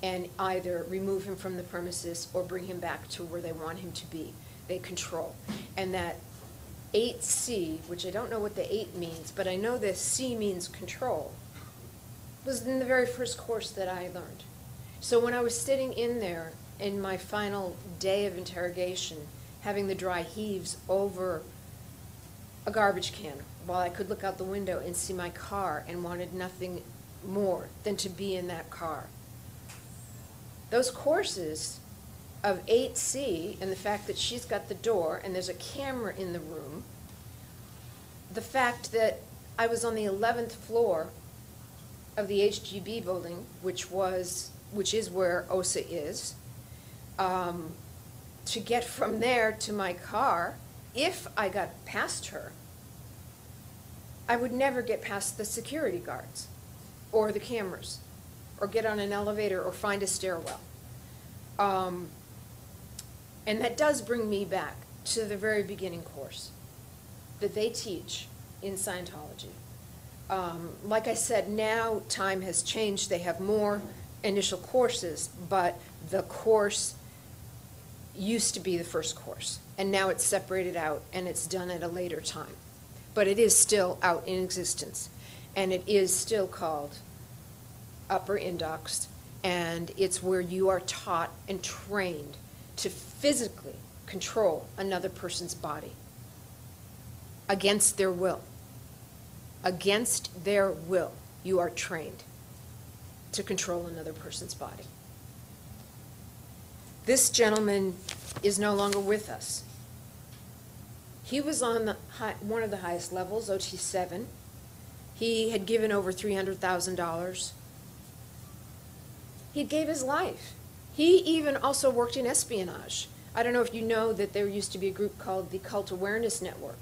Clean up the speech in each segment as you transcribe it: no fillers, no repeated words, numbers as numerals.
and either remove him from the premises or bring him back to where they want him to be. They control. And that 8C, which I don't know what the 8 means, but I know the C means control, was in the very first course that I learned. So when I was sitting in there in my final day of interrogation, having the dry heaves over a garbage can while I could look out the window and see my car and wanted nothing more than to be in that car. Those courses of 8C and the fact that she's got the door and there's a camera in the room, the fact that I was on the 11th floor of the HGB building, which is where OSA is, to get from there to my car, if I got past her, I would never get past the security guards or the cameras or get on an elevator or find a stairwell. And that does bring me back to the very beginning course that they teach in Scientology. Like I said, now time has changed. They have more initial courses, but the course used to be the first course, and now it's separated out and it's done at a later time. But it is still out in existence, and it is still called Upper Indox, and it's where you are taught and trained to physically control another person's body against their will. Against their will, you are trained to control another person's body. This gentleman is no longer with us. He was on one of the highest levels, OT7. He had given over $300,000. He gave his life. He even also worked in espionage. I don't know if you know that there used to be a group called the Cult Awareness Network,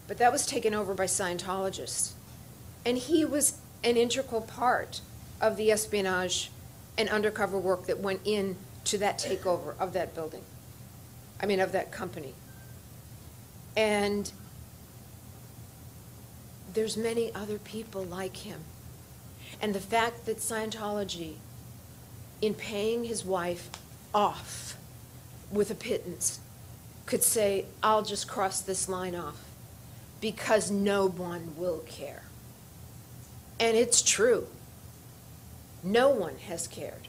but that was taken over by Scientologists. And he was an integral part of the espionage and undercover work that went into that takeover of that building. I mean, of that company. And there's many other people like him. And the fact that Scientology, in paying his wife off with a pittance, could say, I'll just cross this line off because no one will care. And it's true. No one has cared.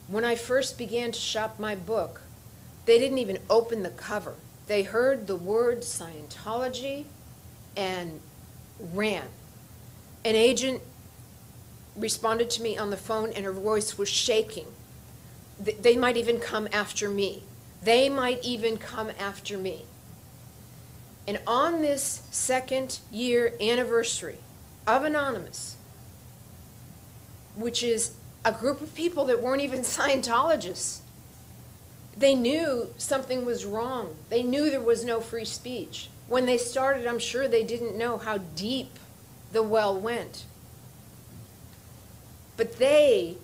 When I first began to shop my book, they didn't even open the cover. They heard the word Scientology and ran. An agent responded to me on the phone and her voice was shaking. They might even come after me. They might even come after me. And on this 2nd year anniversary of Anonymous, which is a group of people that weren't even Scientologists, they knew something was wrong. They knew there was no free speech. When they started, I'm sure they didn't know how deep the well went. But they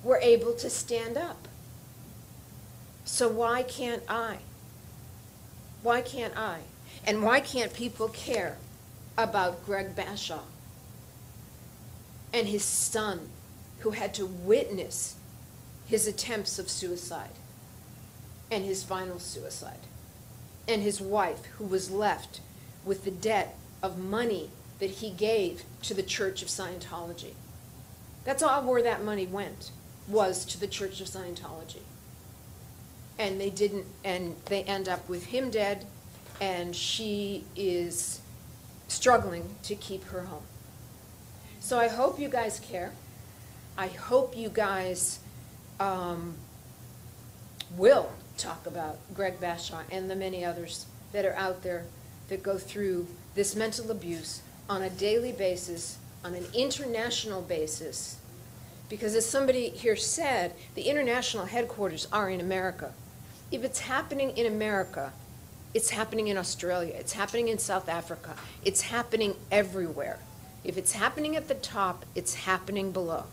were able to stand up. So why can't I? Why can't I? And why can't people care about Greg Bashaw and his son, who had to witness his attempts of suicide and his final suicide, and his wife, who was left with the debt of money that he gave to the Church of Scientology? That's all where that money went, was to the Church of Scientology. And they didn't, and they end up with him dead, and she is struggling to keep her home. So I hope you guys care. I hope you guys will talk about Greg Bashaw and the many others that are out there that go through this mental abuse on a daily basis, on an international basis. Because as somebody here said, the international headquarters are in America. If it's happening in America, it's happening in Australia, it's happening in South Africa, it's happening everywhere. If it's happening at the top, it's happening below.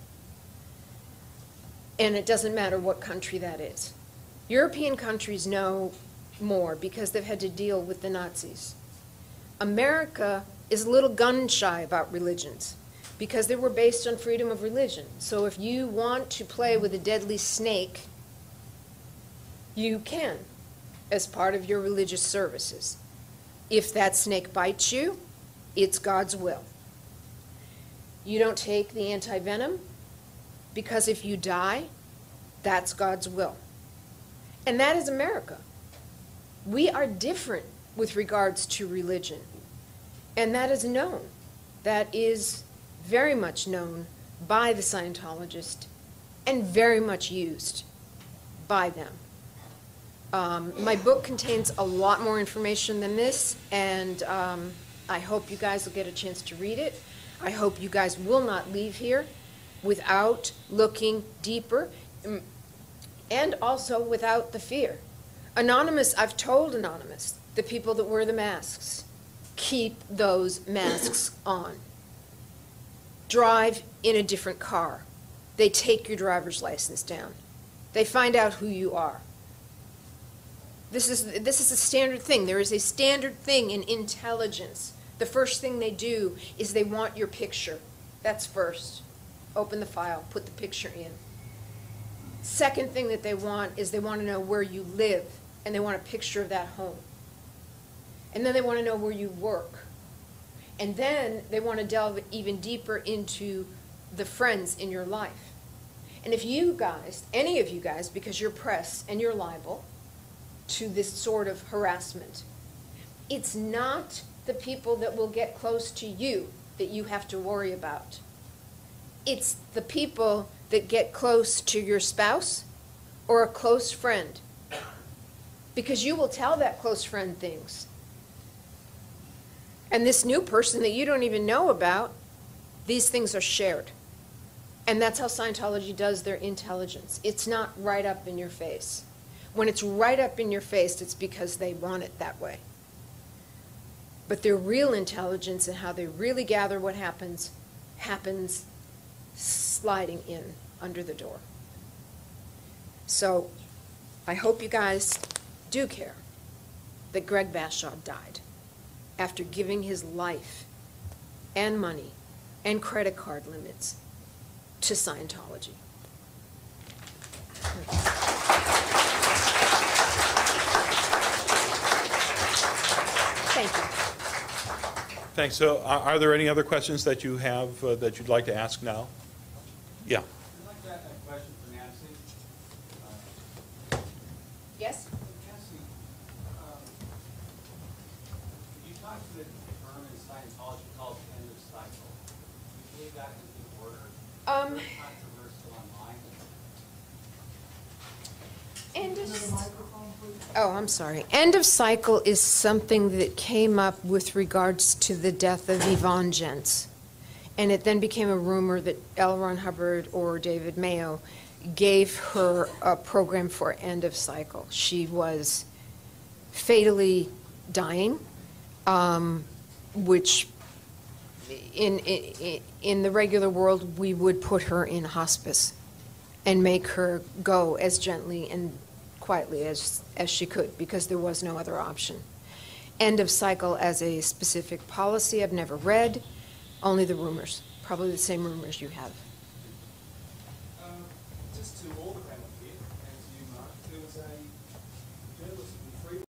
And it doesn't matter what country that is. European countries know more because they've had to deal with the Nazis. America is a little gun-shy about religions. because they were based on freedom of religion. So if you want to play with a deadly snake, you can, as part of your religious services. If that snake bites you, it's God's will. You don't take the anti-venom, because if you die, that's God's will. And that is America. We are different with regards to religion. And that is known. That is very much known by the Scientologists and very much used by them. My book contains a lot more information than this, and I hope you guys will get a chance to read it. I hope you guys will not leave here without looking deeper and also without the fear. Anonymous, I've told Anonymous, the people that wear the masks, keep those masks on. Drive in a different car. They take your driver's license down. They find out who you are. This is a standard thing. There is a standard thing in intelligence. The first thing they do is they want your picture. That's first. Open the file, put the picture in. Second thing that they want is they want to know where you live, and they want a picture of that home. And then they want to know where you work. And then they want to delve even deeper into the friends in your life. And if you guys, any of you guys, because you're press and you're liable to this sort of harassment, it's not the people that will get close to you that you have to worry about. It's the people that get close to your spouse or a close friend, because you will tell that close friend things. And this new person that you don't even know about, these things are shared. And that's how Scientology does their intelligence. It's not right up in your face. When it's right up in your face, it's because they want it that way. But their real intelligence and how they really gather what happens sliding in under the door. So I hope you guys do care that Greg Bashaw died after giving his life and money and credit card limits to Scientology. Thank you. Thanks. So are there any other questions that you have that you'd like to ask now? Yeah. I'd like to ask a question for Nancy. Yes? Nancy, you talked to the term in Scientology called end of cycle. Do you believe that is in order? Controversial online? End of Oh, I'm sorry. End of cycle is something that came up with regards to the death of Yvonne Gentz. And it then became a rumor that L. Ron Hubbard or David Mayo gave her a program for end of cycle. She was fatally dying, which in the regular world we would put her in hospice and make her go as gently and quietly as she could, because there was no other option. End of cycle as a specific policy I've never read, only the rumors, probably the same rumors you have.